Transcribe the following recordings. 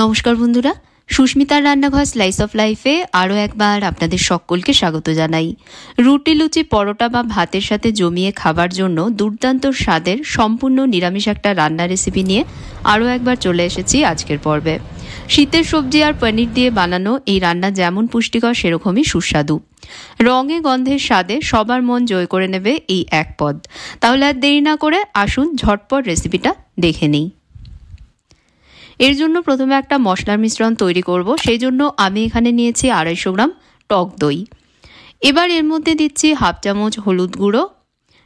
নমস্কার বন্ধুরা, সুস্মিতার রান্নাঘর স্লাইস অফ লাইফে আরও একবার আপনাদের সকলকে স্বাগত জানাই। রুটি, লুচি, পরোটা বা ভাতের সাথে জমিয়ে খাবার জন্য দুর্দান্ত স্বাদের সম্পূর্ণ নিরামিষ একটা রান্নার রেসিপি নিয়ে আরও একবার চলে এসেছি আজকের পর্বে। শীতের সবজি আর পনির দিয়ে বানানো এই রান্না যেমন পুষ্টিকর সেরকমই সুস্বাদু। রঙে, গন্ধের স্বাদে সবার মন জয় করে নেবে এই এক পদ। তাহলে আর দেরি না করে আসুন ঝটপট রেসিপিটা দেখে নিই। এর জন্য প্রথমে একটা মশলার মিশ্রণ তৈরি করব। সেই জন্য আমি এখানে নিয়েছি 250 গ্রাম টক দই। এবার এর মধ্যে দিচ্ছি হাফ চামচ হলুদ গুঁড়ো,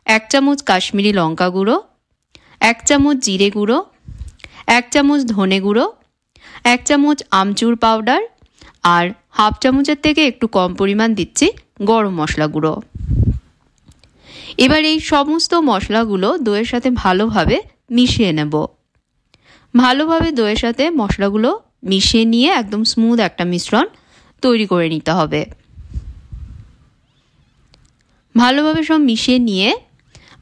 1 চামচ কাশ্মীরি লঙ্কা গুঁড়ো, 1 চামচ জিরে গুঁড়ো, 1 চামচ ধনে গুঁড়ো, 1 চামচ আমচুর পাউডার আর হাফ চামচের থেকে একটু কম পরিমাণ দিচ্ছি গরম মশলা গুঁড়ো। এবার এই সমস্ত মশলাগুলো দইয়ের সাথে ভালোভাবে মিশিয়ে নেব। ভালোভাবে দইয়ের সাথে মশলাগুলো মিশিয়ে নিয়ে একদম স্মুথ একটা মিশ্রণ তৈরি করে নিতে হবে। ভালোভাবে সব মিশিয়ে নিয়ে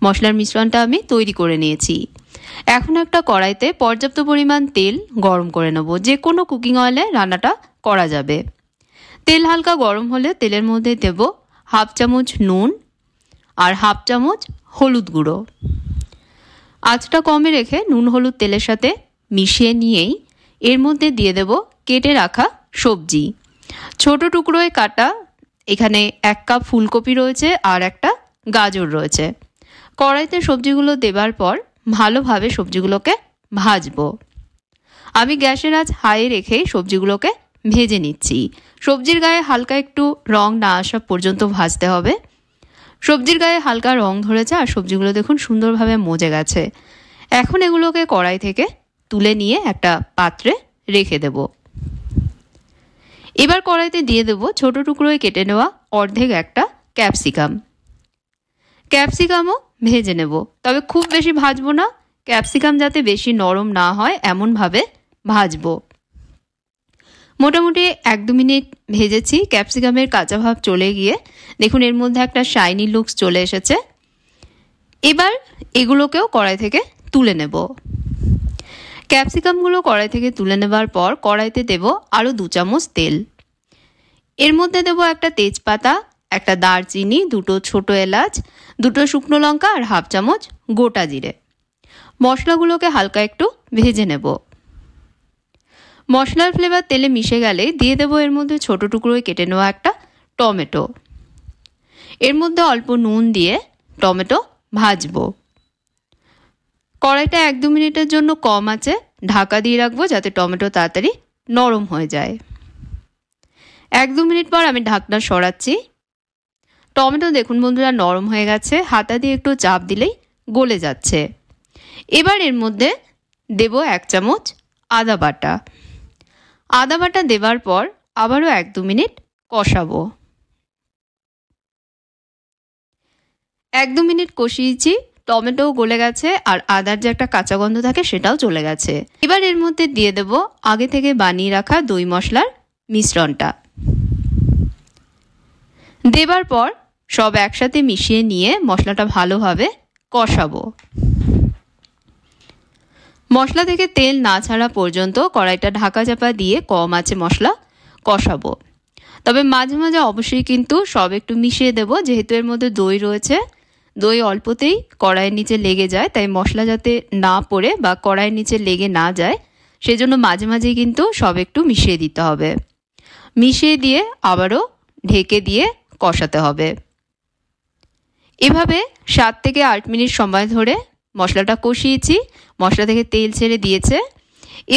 মশলার মিশ্রণটা আমি তৈরি করে নিয়েছি। এখন একটা কড়াইতে পর্যাপ্ত পরিমাণ তেল গরম করে নেব। যে কোনো কুকিং অয়েলে রান্নাটা করা যাবে। তেল হালকা গরম হলে তেলের মধ্যে দেব হাফ চামচ নুন আর হাফ চামচ হলুদ গুঁড়ো। আঁচটা কমে রেখে নুন হলুদ তেলের সাথে মিশিয়ে নিয়েই এর মধ্যে দিয়ে দেব কেটে রাখা সবজি। ছোট টুকরোয় কাটা এখানে 1 কাপ ফুলকপি রয়েছে আর একটা গাজর রয়েছে। কড়াইতে সবজিগুলো দেবার পর ভালোভাবে সবজিগুলোকে ভাজবো। আমি গ্যাসের আঁচ হাই রেখেই সবজিগুলোকে ভেজে নিচ্ছি। সবজির গায়ে হালকা একটু রং না আসা পর্যন্ত ভাজতে হবে। সবজির গায়ে হালকা রং ধরেছে আর সবজিগুলো দেখুন সুন্দরভাবে মজে গেছে। এখন এগুলোকে কড়াই থেকে তুলে নিয়ে একটা পাত্রে রেখে দেব। এবার কড়াইতে দিয়ে দেব ছোট টুকরোয় কেটে নেওয়া অর্ধেক একটা ক্যাপসিকাম। ক্যাপসিকামও ভেজে নেব, তবে খুব বেশি ভাজবো না। ক্যাপসিকাম যাতে বেশি নরম না হয় এমনভাবে ভাজবো। মোটামুটি 1-2 মিনিট ভেজেছি। ক্যাপসিকামের কাঁচা ভাব চলে গিয়ে দেখুন এর মধ্যে একটা শাইনি লুকস চলে এসেছে। এবার এগুলোকেও কড়াই থেকে তুলে নেব। ক্যাপসিকামগুলো কড়াই থেকে তুলে নেবার পর কড়াইতে দেব আরও 2 চামচ তেল। এর মধ্যে দেব একটা তেজপাতা, একটা দারচিনি, 2টো ছোট এলাচ, 2টো শুকনো লঙ্কা আর হাফ চামচ গোটা জিরে। মশলাগুলোকে হালকা একটু ভেজে নেব। মশলার ফ্লেভার তেলে মিশে গেলে দিয়ে দেব এর মধ্যে ছোট টুকরোয় কেটে নেওয়া একটা টমেটো। এর মধ্যে অল্প নুন দিয়ে টমেটো ভাজবো। কড়াইটা 1-2 মিনিটের জন্য কম আঁচে ঢাকা দিয়ে রাখবো যাতে টমেটো তাড়াতাড়ি নরম হয়ে যায়। 1-2 মিনিট পর আমি ঢাকনা সরাচ্ছি। টমেটো দেখুন বন্ধুরা নরম হয়ে গেছে। হাতা দিয়ে একটু চাপ দিলেই গলে যাচ্ছে। এবার এর মধ্যে দেব 1 চামচ আদা বাটা। আদা বাটা দেবার পর আবারও 1-2 মিনিট কষাবো। 1-2 মিনিট কষিয়েছি। টমেটোও গলে গেছে আর আদার যে একটা কাঁচা গন্ধ থাকে সেটাও চলে গেছে। এবার এর মধ্যে দিয়ে দেব আগে থেকে বানিয়ে রাখা দই মশলার মিশ্রণটা। দেবার পর সব একসাথে মিশিয়ে নিয়ে মশলাটা ভালোভাবে কষাবো। মশলা থেকে তেল না ছাড়া পর্যন্ত কড়াইটা ঢাকা চাপা দিয়ে কম আঁচে মশলা কষাবো। তবে মাঝে মাঝে অবশ্যই কিন্তু সব একটু মিশিয়ে দেব, যেহেতু এর মধ্যে দই রয়েছে। দই অল্পতেই কড়াইয়ের নিচে লেগে যায়, তাই মশলা যাতে না পড়ে বা কড়াইয়ের নিচে লেগে না যায় সেজন্য মাঝে মাঝেই কিন্তু সব একটু মিশিয়ে দিতে হবে। মিশিয়ে দিয়ে আবারও ঢেকে দিয়ে কষাতে হবে। এভাবে 7 থেকে 8 মিনিট সময় ধরে মশলাটা কষিয়েছি। মশলা থেকে তেল ছেড়ে দিয়েছে।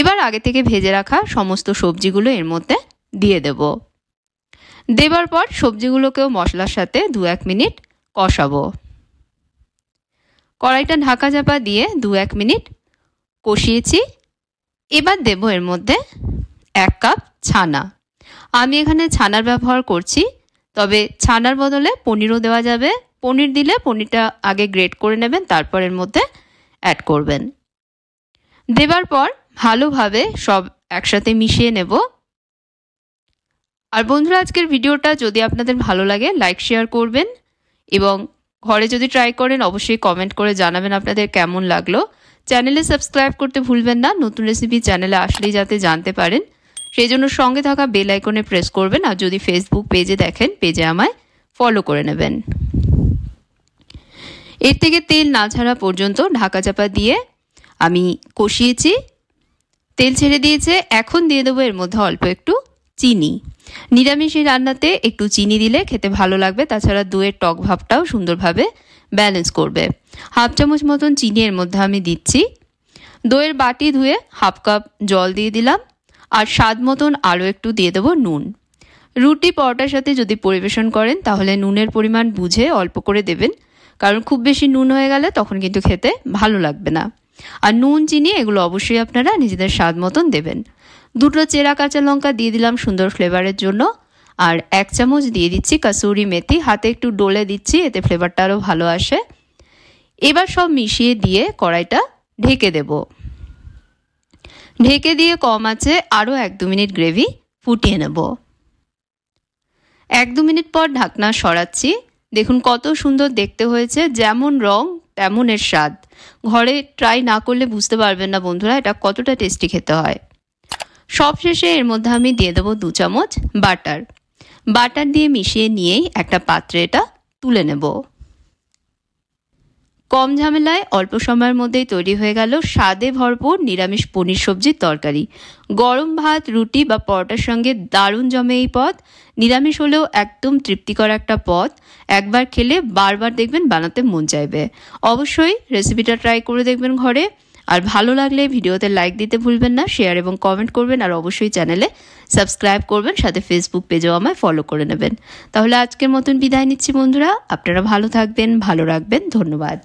এবার আগে থেকে ভেজে রাখা সমস্ত সবজিগুলো এর মধ্যে দিয়ে দেব। দেবার পর সবজিগুলোকেও মশলার সাথে 2-1 মিনিট কষাবো। কড়াইটা ঢাকা চাপা দিয়ে 2-1 মিনিট কষিয়েছি। এবার দেব এর মধ্যে 1 কাপ ছানা। আমি এখানে ছানার ব্যবহার করছি, তবে ছানার বদলে পনিরও দেওয়া যাবে। পনির দিলে পনিরটা আগে গ্রেট করে নেবেন, তারপর এর মধ্যে অ্যাড করবেন। দেবার পর ভালোভাবে সব একসাথে মিশিয়ে নেব। আর বন্ধুরা, আজকের ভিডিওটা যদি আপনাদের ভালো লাগে লাইক শেয়ার করবেন এবং ঘরে যদি ট্রাই করেন অবশ্যই কমেন্ট করে জানাবেন আপনাদের কেমন লাগলো। চ্যানেলে সাবস্ক্রাইব করতে ভুলবেন না। নতুন রেসিপি চ্যানেলে আসলেই যাতে জানতে পারেন, সেই জন্য সঙ্গে থাকা বেল আইকনে প্রেস করবেন। আর যদি ফেসবুক পেজে দেখেন, পেজে আমায় ফলো করে নেবেন। এর থেকে তেল না ছাড়া পর্যন্ত ঢাকা চাপা দিয়ে আমি কষিয়েছি। তেল ছেড়ে দিয়েছে। এখন দিয়ে দেবো এর মধ্যে অল্প একটু চিনি। নিরামিষ এই রান্নাতে একটু চিনি দিলে খেতে ভালো লাগবে, তাছাড়া দইয়ের টক ভাবটাও সুন্দরভাবে ব্যালেন্স করবে। হাফ চামচ মতন চিনি এর মধ্যে আমি দিচ্ছি। দইয়ের বাটি ধুয়ে হাফ কাপ জল দিয়ে দিলাম। আর স্বাদ মতন আরও একটু দিয়ে দেবো নুন। রুটি পরোটার সাথে যদি পরিবেশন করেন তাহলে নুনের পরিমাণ বুঝে অল্প করে দেবেন, কারণ খুব বেশি নুন হয়ে গেলে তখন কিন্তু খেতে ভালো লাগবে না। আর নুন চিনি এগুলো অবশ্যই আপনারা নিজেদের স্বাদ মতন দেবেন। দুটো চেরা কাঁচা লঙ্কা দিয়ে দিলাম সুন্দর ফ্লেভারের জন্য। আর 1 চামচ দিয়ে দিচ্ছি কাসুরি মেথি। হাতে একটু ডলে দিচ্ছি, এতে ফ্লেভারটা আরও ভালো আসে। এবার সব মিশিয়ে দিয়ে কড়াইটা ঢেকে দেব। ঢেকে দিয়ে কম আঁচে আরও 1-2 মিনিট গ্রেভি ফুটিয়ে নেব। 1-2 মিনিট পর ঢাকনা সরাচ্ছি। দেখুন কত সুন্দর দেখতে হয়েছে, যেমন রং তেমন এর স্বাদ। ঘরে ট্রাই না করলে বুঝতে পারবেন না বন্ধুরা এটা কতটা টেস্টি খেতে হয়। সবশেষে এর মধ্যে আমি দিয়ে দেবো 2 চামচ বাটার। বাটার দিয়ে মিশিয়ে নিয়েই একটা পাত্রে এটা তুলে নেব। কম ঝামেলায় অল্প সময়ের মধ্যেই তৈরি হয়ে গেল স্বাদে ভরপুর নিরামিষ পনির সবজির তরকারি। গরম ভাত, রুটি বা পরোটার সঙ্গে দারুণ জমে এই পদ। নিরামিষ হলেও একদম তৃপ্তিকর একটা পদ। একবার খেলে বারবার দেখবেন বানাতে মন চাইবে। অবশ্যই রেসিপিটা ট্রাই করে দেখবেন ঘরে। আর ভালো লাগলে ভিডিওতে লাইক দিতে ভুলবেন না, শেয়ার এবং কমেন্ট করবেন। আর অবশ্যই চ্যানেলে সাবস্ক্রাইব করবেন, সাথে ফেসবুক পেজেও আমায় ফলো করে নেবেন। তাহলে আজকের মতন বিদায় নিচ্ছি বন্ধুরা। আপনারা ভালো থাকবেন, ভালো রাখবেন। ধন্যবাদ।